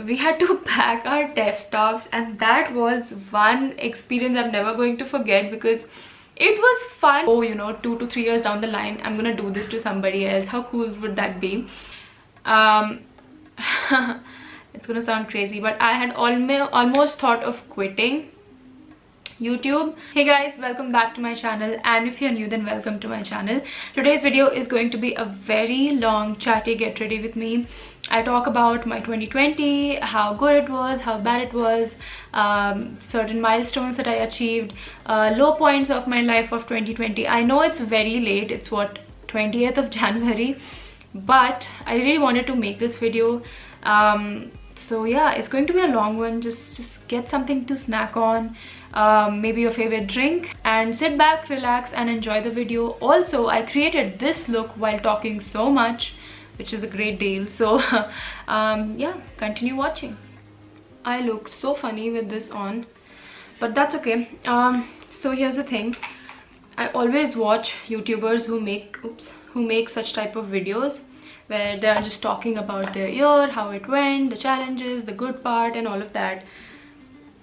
we had to pack our desktops, and that was one experience I'm never going to forget because it was fun. Oh, you know, 2 to 3 years down the line, I'm gonna do this to somebody else. How cool would that be? It's gonna sound crazy, but I had almost thought of quitting YouTube. Hey guys, welcome back to my channel, and if you're new, then welcome to my channel. Today's video is going to be a very long chatty get ready with me. I talk about my 2020, how good it was, how bad it was, certain milestones that I achieved, low points of my life of 2020. I know it's very late, it's what, 20th of January, but I really wanted to make this video. So yeah, it's going to be a long one. Just get something to snack on, maybe your favorite drink, and sit back, relax, and enjoy the video. Also, I created this look while talking so much, which is a great deal. So yeah, continue watching. I look so funny with this on, but that's okay. So here's the thing, I always watch YouTubers who make such type of videos where they are just talking about their year, how it went, the challenges, the good part, and all of that.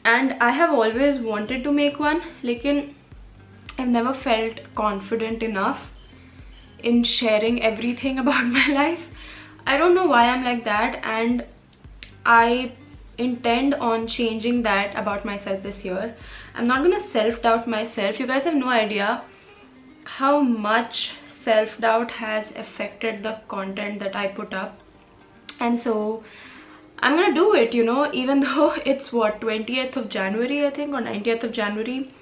And I have always wanted to make one, lekin I've never felt confident enough in sharing everything about my life. I don't know why I'm like that, and I intend on changing that about myself this year. I'm not gonna self-doubt myself. You guys have no idea how much self-doubt has affected the content that I put up, and so I'm gonna do it, you know, even though it's what, 20th of January I think, or 90th of January.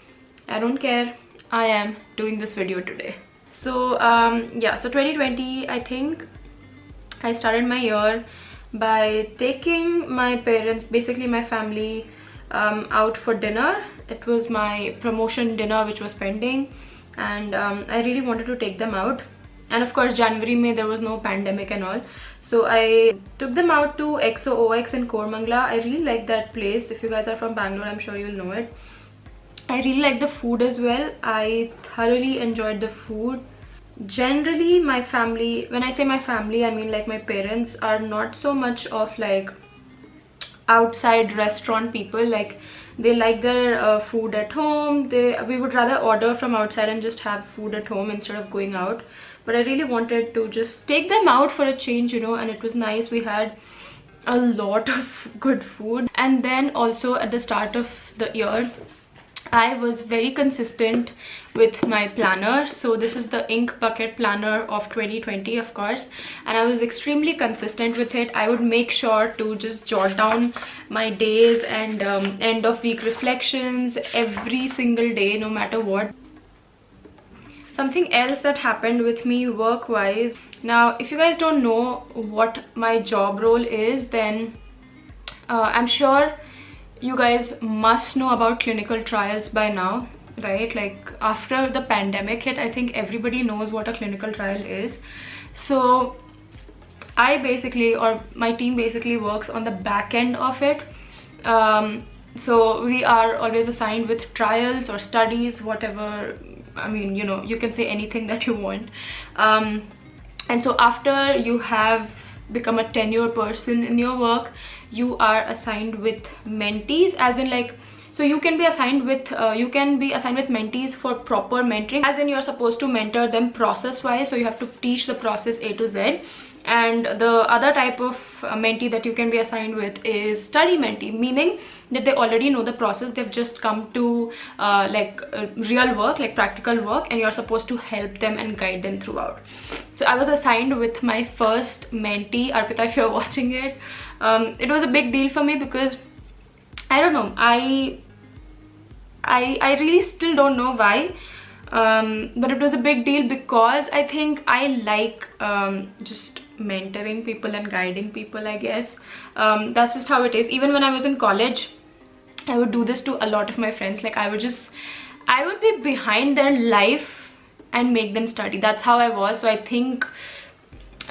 I don't care, I am doing this video today. So yeah, so 2020, I think I started my year by taking my parents, basically my family, out for dinner. It was my promotion dinner which was pending, and I really wanted to take them out. And of course, January, May, there was no pandemic and all, so I took them out to XOOX in Koramangala. I really like that place. If you guys are from Bangalore, I'm sure you'll know it. I really like the food as well. I thoroughly enjoyed the food. Generally, my family, when I say my family, I mean like my parents, are not so much of like outside restaurant people. Like, they like their food at home. We would rather order from outside and just have food at home instead of going out. But I really wanted to just take them out for a change, you know, and it was nice. We had a lot of good food. And then also at the start of the year, I was very consistent with my planner. So this is the Ink Bucket Planner of 2020, of course, and I was extremely consistent with it. I would make sure to just jot down my days and end of week reflections every single day, no matter what. Something else that happened with me work wise, now if you guys don't know what my job role is, then I'm sure you guys must know about clinical trials by now, right? Like, after the pandemic hit, I think everybody knows what a clinical trial is. So I basically, or my team basically, works on the back end of it. So we are always assigned with trials or studies, whatever. I mean, you know, you can say anything that you want. And so after you have become a tenured person in your work, you are assigned with mentees, as in like, so you can be assigned with mentees for proper mentoring, as in you're supposed to mentor them process wise. So you have to teach the process A to Z. And the other type of mentee that you can be assigned with is study mentee, meaning that they already know the process. They've just come to real work, like practical work, and you're supposed to help them and guide them throughout. So I was assigned with my first mentee, Arpita, if you're watching it. It was a big deal for me because I don't know, I really still don't know why, but it was a big deal because I think I like just mentoring people and guiding people, I guess. That's just how it is. Even when I was in college, I would do this to a lot of my friends. Like, I would be behind their life and make them study. That's how I was. So I think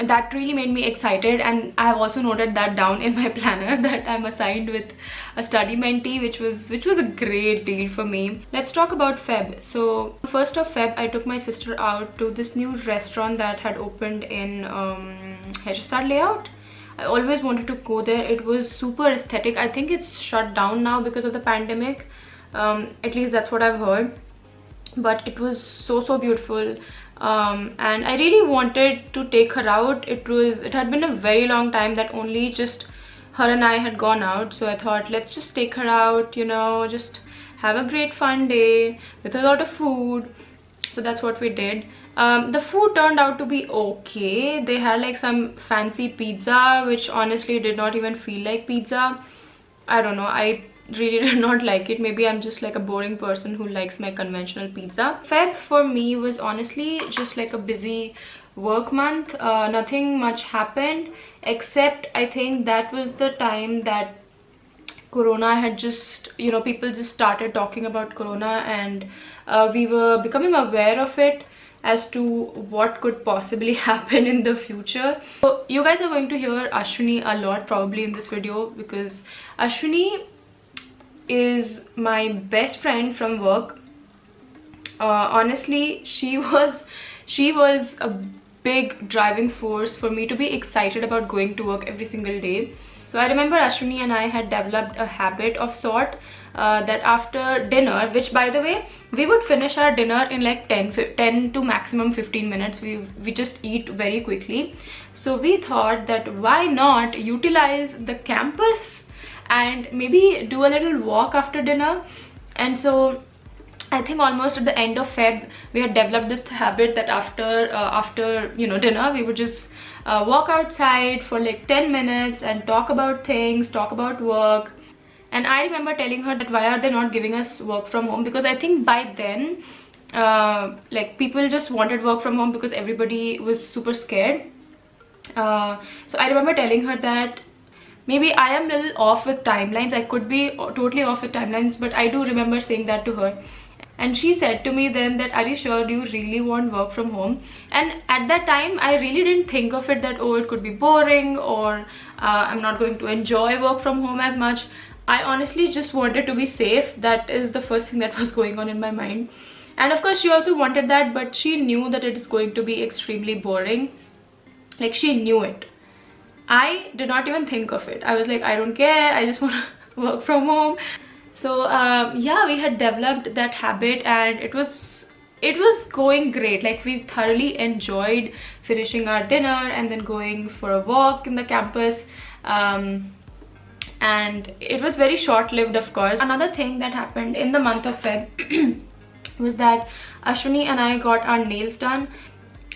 that really made me excited, and I have also noted that down in my planner that I'm assigned with a study mentee, which was a great deal for me. Let's talk about Feb. So 1st of Feb, I took my sister out to this new restaurant that had opened in Hedgestad Layout. I always wanted to go there. It was super aesthetic. I think it's shut down now because of the pandemic. At least that's what I've heard. But it was so beautiful. And I really wanted to take her out. It had been a very long time that only just her and I had gone out, so I thought, let's just take her out, you know, just have a great fun day with a lot of food. So that's what we did. The food turned out to be okay. They had like some fancy pizza, which honestly did not even feel like pizza. I don't know, I really did not like it. Maybe I'm just like a boring person who likes my conventional pizza. Feb for me was honestly just like a busy work month. Nothing much happened, except I think that was the time that Corona had just, you know, people just started talking about Corona, and we were becoming aware of it as to what could possibly happen in the future. So you guys are going to hear Ashwini a lot probably in this video, because Ashwini is my best friend from work. Honestly, she was a big driving force for me to be excited about going to work every single day. So I remember Ashwini and I had developed a habit of sort, that after dinner, which by the way, we would finish our dinner in like 10 to maximum 15 minutes. We just eat very quickly. So we thought that why not utilize the campus and maybe do a little walk after dinner. And so I think almost at the end of Feb, we had developed this habit that after you know, dinner, we would just walk outside for like 10 minutes and talk about things, talk about work. And I remember telling her that why are they not giving us work from home, because I think by then like people just wanted work from home because everybody was super scared. So I remember telling her that maybe I am a little off with timelines. I could be totally off with timelines, but I do remember saying that to her. And she said to me then that, are you sure, do you really want work from home? And at that time, I really didn't think of it that, oh, it could be boring, or I'm not going to enjoy work from home as much. I honestly just wanted to be safe. That is the first thing that was going on in my mind. And of course, she also wanted that, but she knew that it is going to be extremely boring. Like, she knew it. I did not even think of it. I was like, I don't care, I just want to work from home. So yeah, we had developed that habit, and it was going great. Like, we thoroughly enjoyed finishing our dinner and then going for a walk in the campus. And it was very short-lived, of course. Another thing that happened in the month of Feb was that Ashwini and I got our nails done.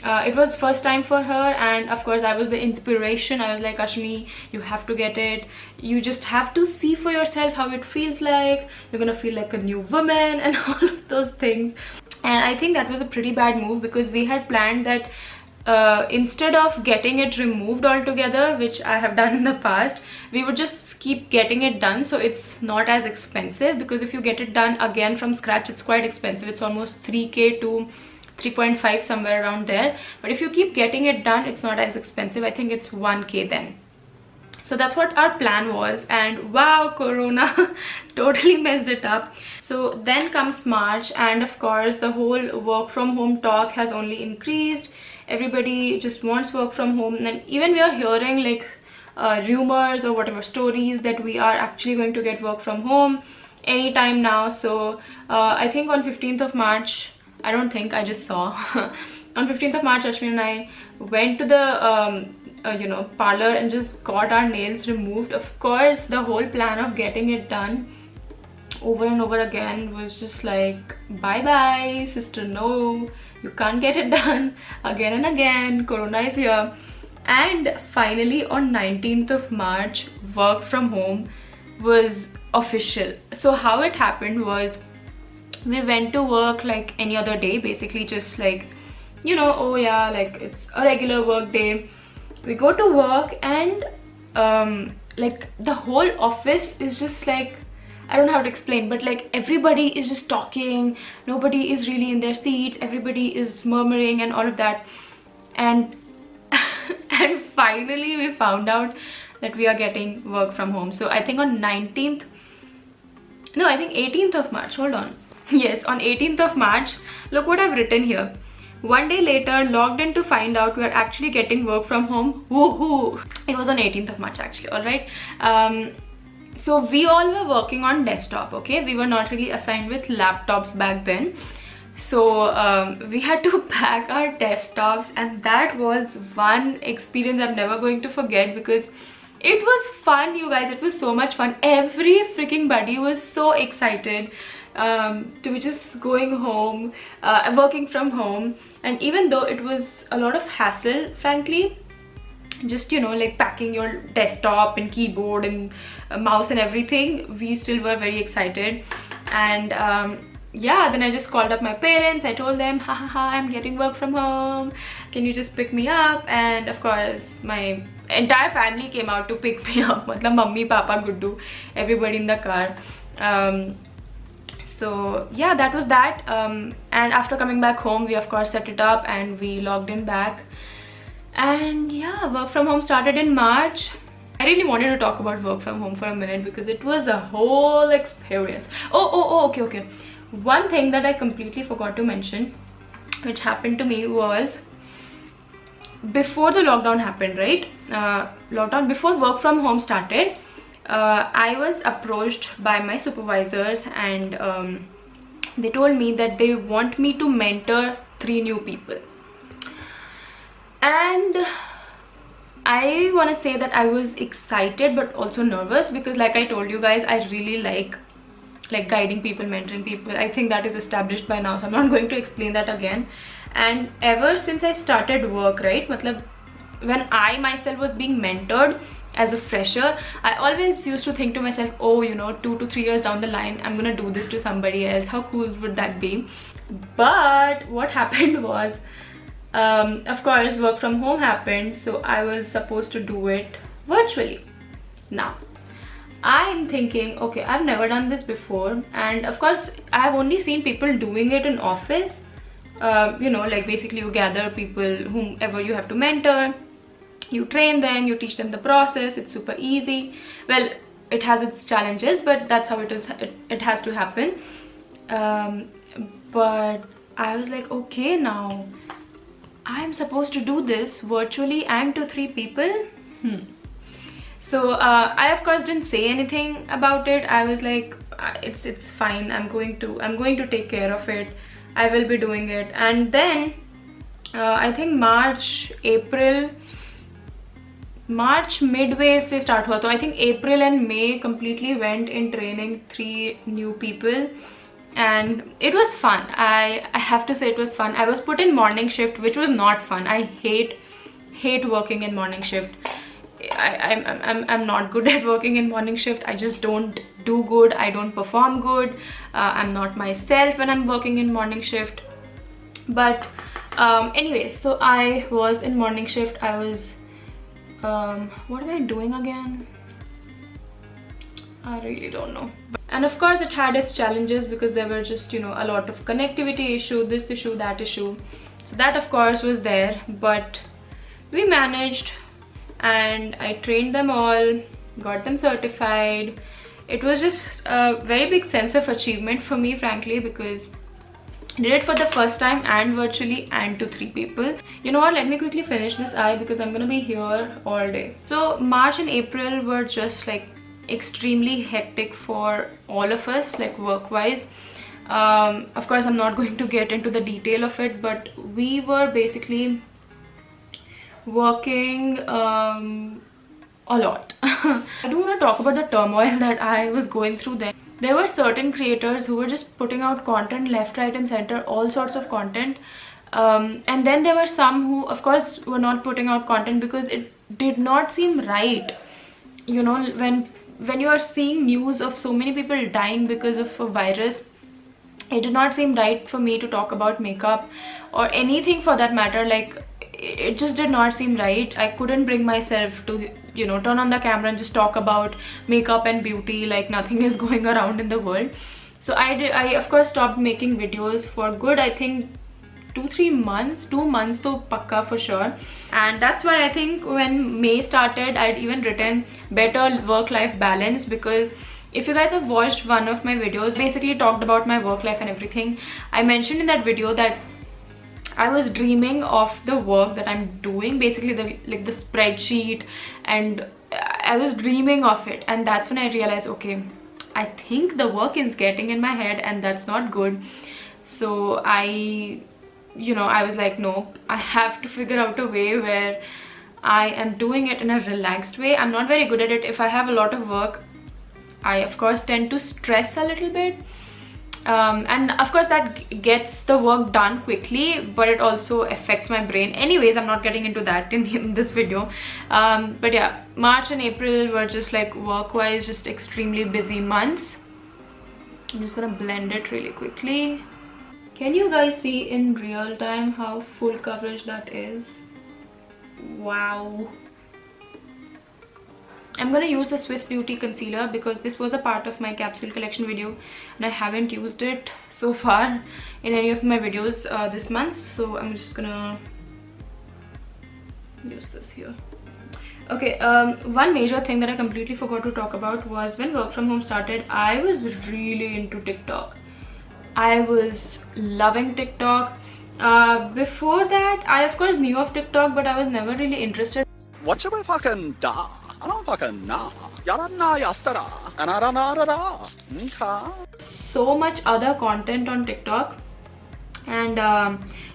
It was first time for her, and of course I was the inspiration. I was like, Ashwini, you have to get it. You just have to see for yourself how it feels like. You're gonna feel like a new woman and all of those things. And I think that was a pretty bad move, because we had planned that instead of getting it removed altogether, which I have done in the past, we would just keep getting it done, so it's not as expensive. Because if you get it done again from scratch, it's quite expensive. It's almost 3K to 3.5, somewhere around there. But if you keep getting it done, it's not as expensive. I think it's 1K then. So that's what our plan was, and wow, Corona totally messed it up. So then comes March, and of course the whole work from home talk has only increased. Everybody just wants work from home, and even we are hearing like rumors or whatever stories that we are actually going to get work from home anytime now. So I think on 15th of March, I don't think, I just saw on 15th of March, Ashwini and I went to the you know, parlor and just got our nails removed. Of course, the whole plan of getting it done over and over again was just like, bye bye sister, no, you can't get it done again and again. Corona is here. And finally on 19th of March, work from home was official. So how it happened was, we went to work like any other day, basically just like, you know, oh yeah, like it's a regular work day. We go to work, and like the whole office is just like, I don't know how to explain, but like everybody is just talking, nobody is really in their seats, everybody is murmuring and all of that. And and finally we found out that we are getting work from home. So I think on 19th, no, I think 18th of March, hold on. Yes, on 18th of March, look what I've written here. One day later, logged in to find out we are actually getting work from home. Woohoo! It was on 18th of March actually, alright. So we all were working on desktop, okay? We were not really assigned with laptops back then. So we had to pack our desktops, and that was one experience I'm never going to forget, because it was fun, you guys. It was so much fun. Every freaking buddy was so excited to be just going home, working from home. And even though it was a lot of hassle, frankly, just, you know, like packing your desktop and keyboard and mouse and everything, we still were very excited. And yeah, then I just called up my parents. I told them, ha, I'm getting work from home, can you just pick me up? And of course my entire family came out to pick me up. Matlab mummy, papa, Guddu, everybody in the car. So yeah, that was that. And after coming back home, we of course set it up and we logged in back. And yeah, work from home started in March. I really wanted to talk about work from home for a minute because it was a whole experience. Okay. One thing that I completely forgot to mention, which happened to me, was before the lockdown happened, right? Before work from home started, I was approached by my supervisors, and they told me that they want me to mentor 3 new people. And I want to say that I was excited but also nervous, because like I told you guys, I really like guiding people, mentoring people. I think that is established by now, so I'm not going to explain that again. And ever since I started work, right, matlab, when I myself was being mentored as a fresher, I always used to think to myself, oh, you know, 2 to 3 years down the line, I'm gonna do this to somebody else. How cool would that be? But what happened was, of course, work from home happened, so I was supposed to do it virtually. Now I'm thinking, okay, I've never done this before, and of course I've only seen people doing it in office. You know, like basically you gather people, whomever you have to mentor, you train them, you teach them the process. It's super easy. Well, it has its challenges, but that's how it is. It has to happen. But I was like, okay, now I'm supposed to do this virtually and to 3 people. So I of course didn't say anything about it. I was like, it's fine, I'm going to take care of it, I will be doing it. And then I think March midway se start hua, so I think April and May completely went in training 3 new people, and it was fun. I have to say it was fun. I was put in morning shift, which was not fun. I hate working in morning shift. I'm not good at working in morning shift. I just don't do good. I don't perform good. I'm not myself when I'm working in morning shift. But anyways, so I was in morning shift. I was what am I doing again? I really don't know. And of course it had its challenges, because there were just, you know, a lot of connectivity issue, this issue, that issue. So that of course was there, but we managed. And I trained them all, got them certified. It was just a very big sense of achievement for me, frankly, because I did it for the first time, and virtually, and to 3 people. You know what, let me quickly finish this eye because I'm gonna be here all day. So March and April were just like extremely hectic for all of us, like work-wise. Of course I'm not going to get into the detail of it, but we were basically working a lot. I do want to talk about the turmoil that I was going through then. There were certain creators who were just putting out content left, right and center, all sorts of content, and then there were some who of course were not putting out content because it did not seem right. You know, when you are seeing news of so many people dying because of a virus, it did not seem right for me to talk about makeup or anything for that matter. Like, it just did not seem right. I couldn't bring myself to, you know, turn on the camera and just talk about makeup and beauty like nothing is going around in the world. So I of course stopped making videos for good. I think 2 months to pakka for sure. And that's why I think when May started, I'd even written better work-life balance, because if you guys have watched one of my videos, basically talked about my work life and everything, I mentioned in that video that I was dreaming of the work that I'm doing, basically the spreadsheet, and I was dreaming of it. And that's when I realized, okay, I think the work is getting in my head and that's not good. So I was like, no, I have to figure out a way where I am doing it in a relaxed way. I'm not very good at it. If I have a lot of work, I of course tend to stress a little bit, and of course that gets the work done quickly, but it also affects my brain. Anyways, I'm not getting into that in this video. But yeah, March and April were just like work-wise just extremely busy months. I'm just gonna blend it really quickly. Can you guys see in real time how full coverage that is? Wow. I'm gonna use the Swiss Beauty concealer because this was a part of my capsule collection video and I haven't used it so far in any of my videos this month, so I'm just gonna use this here. Okay, one major thing that I completely forgot to talk about was when work from home started, I was really into TikTok. I was loving TikTok. Before that, I of course knew of TikTok, but I was never really interested. What should I fucking da? I don't fucking know. Yarana yastara. Anarana. Okay. So much other content on TikTok. And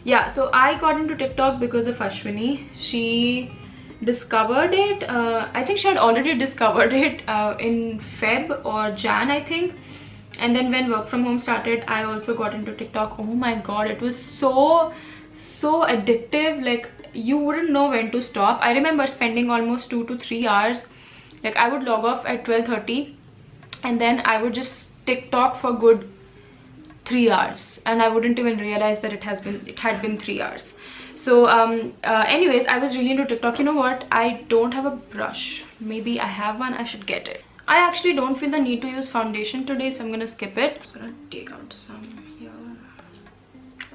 yeah, so I got into TikTok because of Ashwini. She discovered it. I think she had already discovered it in Feb or Jan, I think. And then when work from home started, I also got into TikTok. Oh my god, it was so addictive. Like, you wouldn't know when to stop. I remember spending almost 2 to 3 hours. Like, I would log off at 12:30 and then I would just TikTok for good 3 hours, and I wouldn't even realize that it had been 3 hours. So anyways, I was really into TikTok. You know what, I don't have a brush. Maybe I have one, I should get it. I actually don't feel the need to use foundation today, so I'm gonna skip it. I'm just gonna take out some here.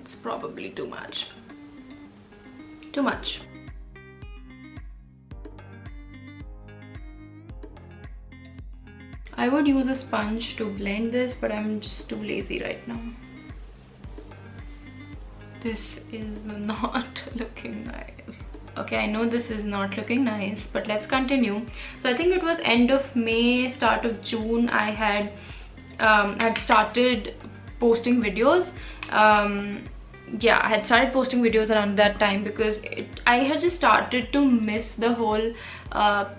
It's probably too much. Too much. I would use a sponge to blend this, but I'm just too lazy right now. This is not looking nice. Okay, I know this is not looking nice, but let's continue. So I think it was end of May, start of June, I had started posting videos. Yeah, I had started posting videos around that time because I had just started to miss the whole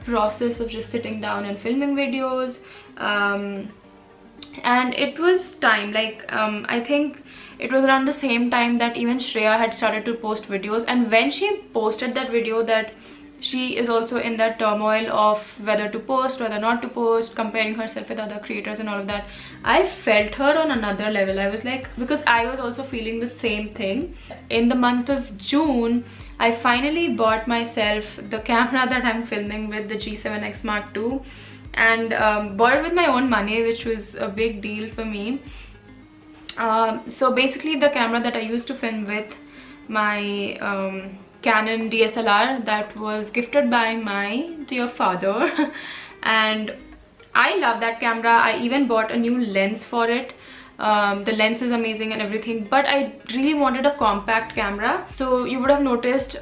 process of just sitting down and filming videos. And it was time, like I think it was around the same time that even Shreya had started to post videos, and when she posted that video that she is also in that turmoil of whether to post, whether not to post, comparing herself with other creators and all of that, I felt her on another level. I was like, because I was also feeling the same thing. In the month of June, I finally bought myself the camera that I'm filming with, the G7X Mark II, and bought it with my own money, which was a big deal for me. So basically the camera that I used to film with, my Canon DSLR, that was gifted by my dear father and I love that camera. I even bought a new lens for it. The lens is amazing and everything, but I really wanted a compact camera. So you would have noticed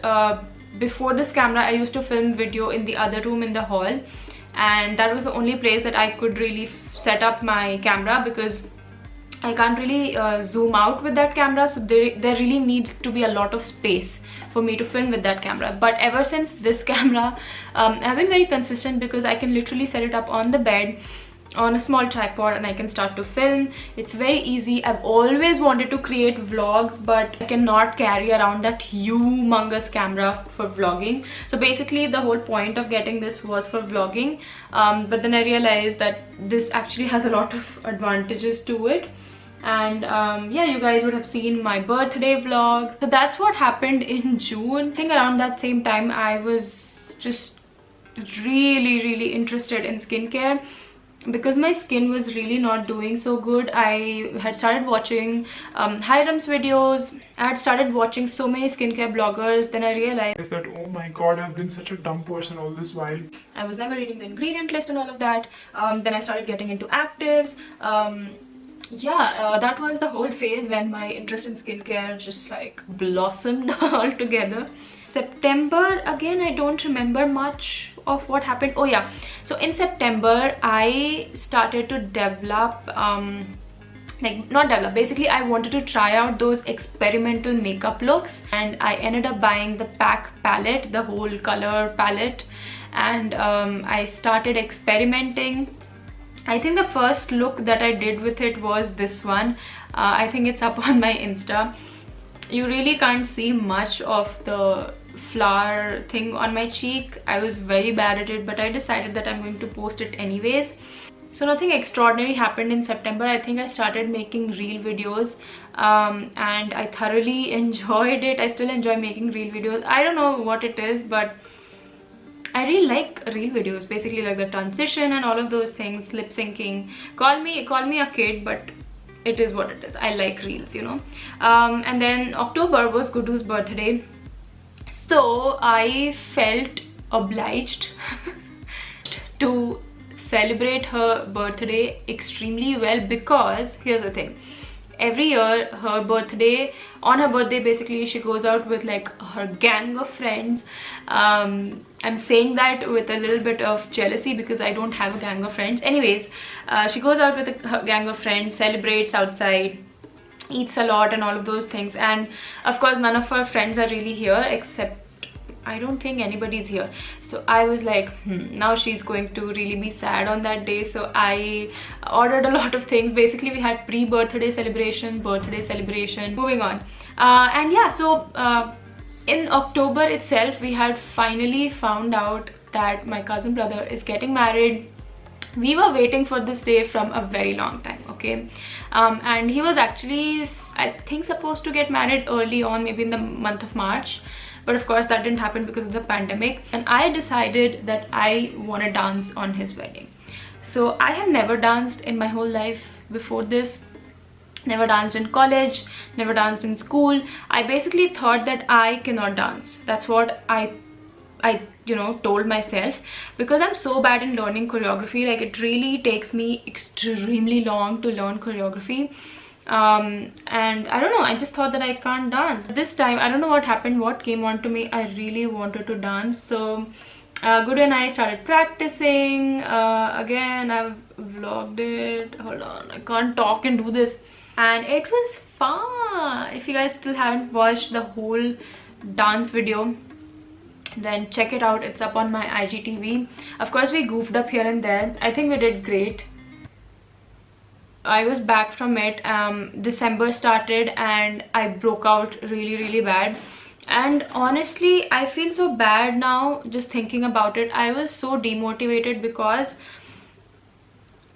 before this camera I used to film video in the other room in the hall, and that was the only place that I could really set up my camera because I can't really zoom out with that camera, so there really needs to be a lot of space for me to film with that camera. But ever since this camera, I've been very consistent because I can literally set it up on the bed on a small tripod and I can start to film. It's very easy. I've always wanted to create vlogs, but I cannot carry around that humongous camera for vlogging. So basically the whole point of getting this was for vlogging, but then I realized that this actually has a lot of advantages to it. And yeah, you guys would have seen my birthday vlog. So that's what happened in June. I think around that same time I was just really interested in skincare because my skin was really not doing so good. I had started watching Hiram's videos. I had started watching so many skincare bloggers. Then I realized that, oh my god, I've been such a dumb person all this while. I was never reading the ingredient list and all of that. Then I started getting into actives. yeah, that was the whole phase when my interest in skincare just like blossomed altogether. September, again, I don't remember much of what happened. Oh yeah, so in September I started to develop like, not develop, basically I wanted to try out those experimental makeup looks, and I ended up buying the PAC palette, the whole color palette, and I started experimenting. I think the first look that I did with it was this one. I think it's up on my Insta. You really can't see much of the flower thing on my cheek. I was very bad at it, but I decided that I'm going to post it anyways. So nothing extraordinary happened in September. I think I started making reel videos, and I thoroughly enjoyed it. I still enjoy making reel videos. I don't know what it is, but I really like reel videos, basically like the transition and all of those things, lip syncing. Call me a kid, but it is what it is. I like reels, you know. And then October was Gudu's birthday, so I felt obliged to celebrate her birthday extremely well, because here's the thing. Every year on her birthday basically she goes out with like her gang of friends. I'm saying that with a little bit of jealousy because I don't have a gang of friends. Anyways, she goes out with her gang of friends, celebrates outside, eats a lot and all of those things, and of course none of her friends are really here, except I don't think anybody's here. So I was like, now she's going to really be sad on that day. So I ordered a lot of things. Basically we had pre-birthday celebration, birthday celebration, moving on. And yeah, so in October itself we had finally found out that my cousin brother is getting married. We were waiting for this day from a very long time, okay? And he was actually, I think, supposed to get married early on, maybe in the month of March. But of course that didn't happen because of the pandemic, and I decided that I want to dance on his wedding. So I have never danced in my whole life before this. Never danced in college, never danced in school. I basically thought that I cannot dance. That's what I you know, told myself, because I'm so bad in learning choreography. Like, it really takes me extremely long to learn choreography. And I don't know, I just thought that I can't dance. This time I don't know what happened, what came on to me. I really wanted to dance. So Gudu and I started practicing. Again, I've vlogged it. Hold on, I can't talk and do this. And it was fun. If you guys still haven't watched the whole dance video, then check it out. It's up on my IGTV. Of course we goofed up here and there. I think we did great. I was back from it. December started and I broke out really bad, and honestly I feel so bad now just thinking about it. I was so demotivated because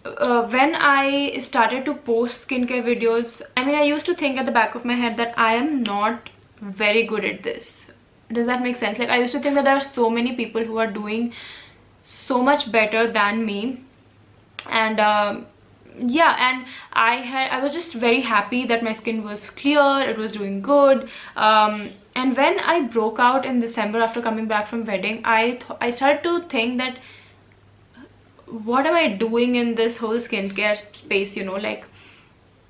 when I started to post skincare videos, I mean, I used to think at the back of my head that I am not very good at this. Does that make sense? Like, I used to think that there are so many people who are doing so much better than me, and yeah, and I was just very happy that my skin was clear, it was doing good. And when I broke out in December after coming back from wedding, I started to think that, what am I doing in this whole skincare space, you know? Like,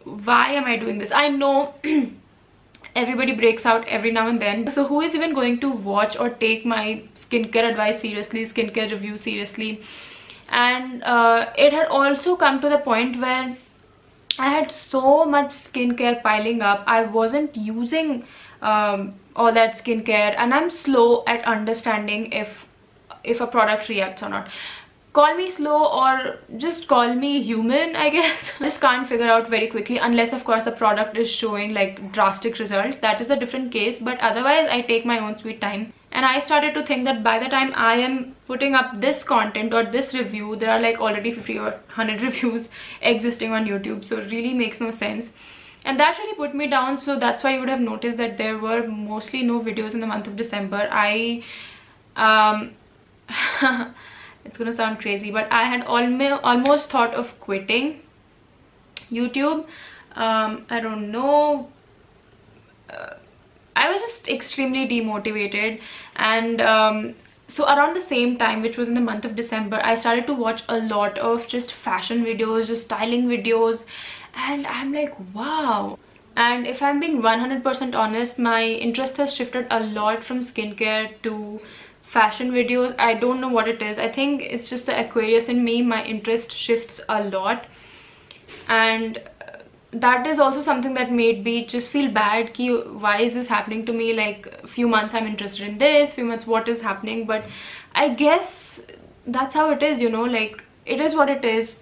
why am I doing this? I know everybody breaks out every now and then, so who is even going to watch or take my skincare advice seriously, skincare review seriously? And it had also come to the point where I had so much skincare piling up. I wasn't using all that skincare, and I'm slow at understanding if a product reacts or not. Call me slow or just call me human, I guess. I just can't figure out very quickly, unless of course the product is showing like drastic results. That is a different case, but otherwise I take my own sweet time. And I started to think that by the time I am putting up this content or this review, there are like already 50 or 100 reviews existing on YouTube, so it really makes no sense. And that really put me down. So that's why you would have noticed that there were mostly no videos in the month of December. It's gonna sound crazy, but I had almost thought of quitting YouTube. I don't know, I was just extremely demotivated, and so around the same time, which was in the month of December, I started to watch a lot of just fashion videos, just styling videos, and I'm like, wow. And if I'm being 100% honest, my interest has shifted a lot from skincare to fashion videos. I don't know what it is. I think it's just the Aquarius in me. My interest shifts a lot, and that is also something that made me just feel bad ki why is this happening to me. Like, a few months I'm interested in this, few months what is happening. But I guess that's how it is, you know, like it is what it is.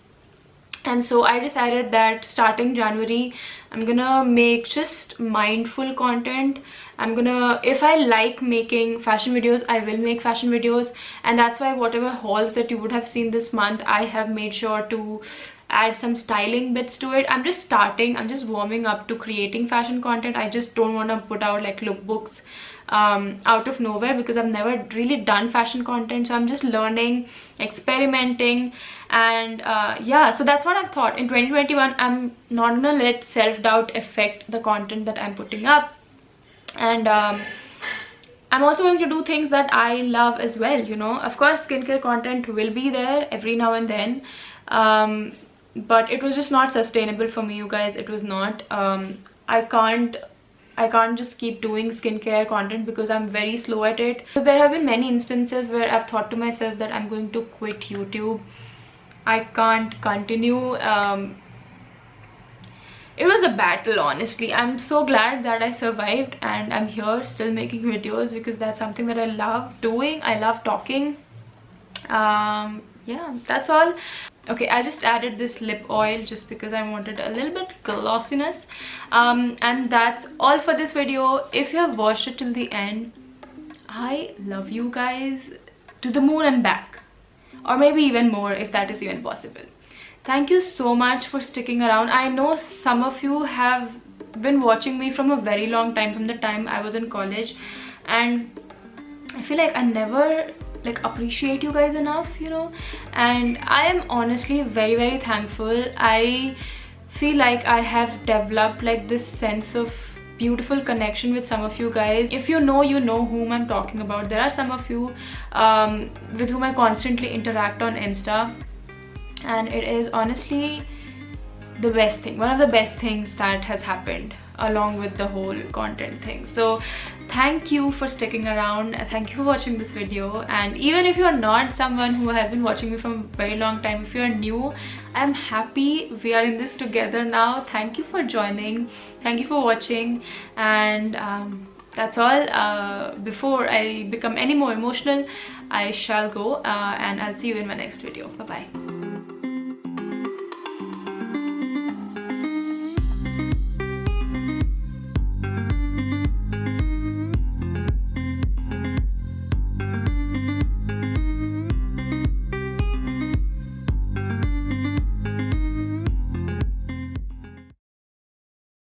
And so I decided that starting January, I'm gonna make just mindful content. I'm gonna, if I like making fashion videos, I will make fashion videos. And that's why whatever hauls that you would have seen this month, I have made sure to add some styling bits to it. I'm just warming up to creating fashion content. I just don't want to put out like lookbooks out of nowhere, because I've never really done fashion content. So I'm just learning, experimenting, and yeah, so that's what I thought. In 2021, I'm not gonna let self-doubt affect the content that I'm putting up. And I'm also going to do things that I love as well, you know. Of course, skincare content will be there every now and then, but it was just not sustainable for me, you guys. It was not. I can't just keep doing skincare content because I'm very slow at it. Because there have been many instances where I've thought to myself that I'm going to quit YouTube. I can't continue. It was a battle, honestly. I'm so glad that I survived and I'm here still making videos, because that's something that I love doing. I love talking. Yeah, that's all. Okay, I just added this lip oil just because I wanted a little bit glossiness, and that's all for this video. If you have watched it till the end, I love you guys to the moon and back, or maybe even more if that is even possible. Thank you so much for sticking around. I know some of you have been watching me from a very long time, from the time I was in college, and I feel like I never like appreciate you guys enough, you know. And I am honestly very, very thankful. I feel like I have developed like this sense of beautiful connection with some of you guys. If you know, you know whom I'm talking about. There are some of you with whom I constantly interact on Insta, and it is honestly the best thing, one of the best things that has happened along with the whole content thing. So thank you for sticking around, thank you for watching this video. And even if you're not someone who has been watching me from a very long time, if you're new, I'm happy we are in this together now. Thank you for joining, thank you for watching, and that's all. Before I become any more emotional, I shall go, and I'll see you in my next video. Bye bye.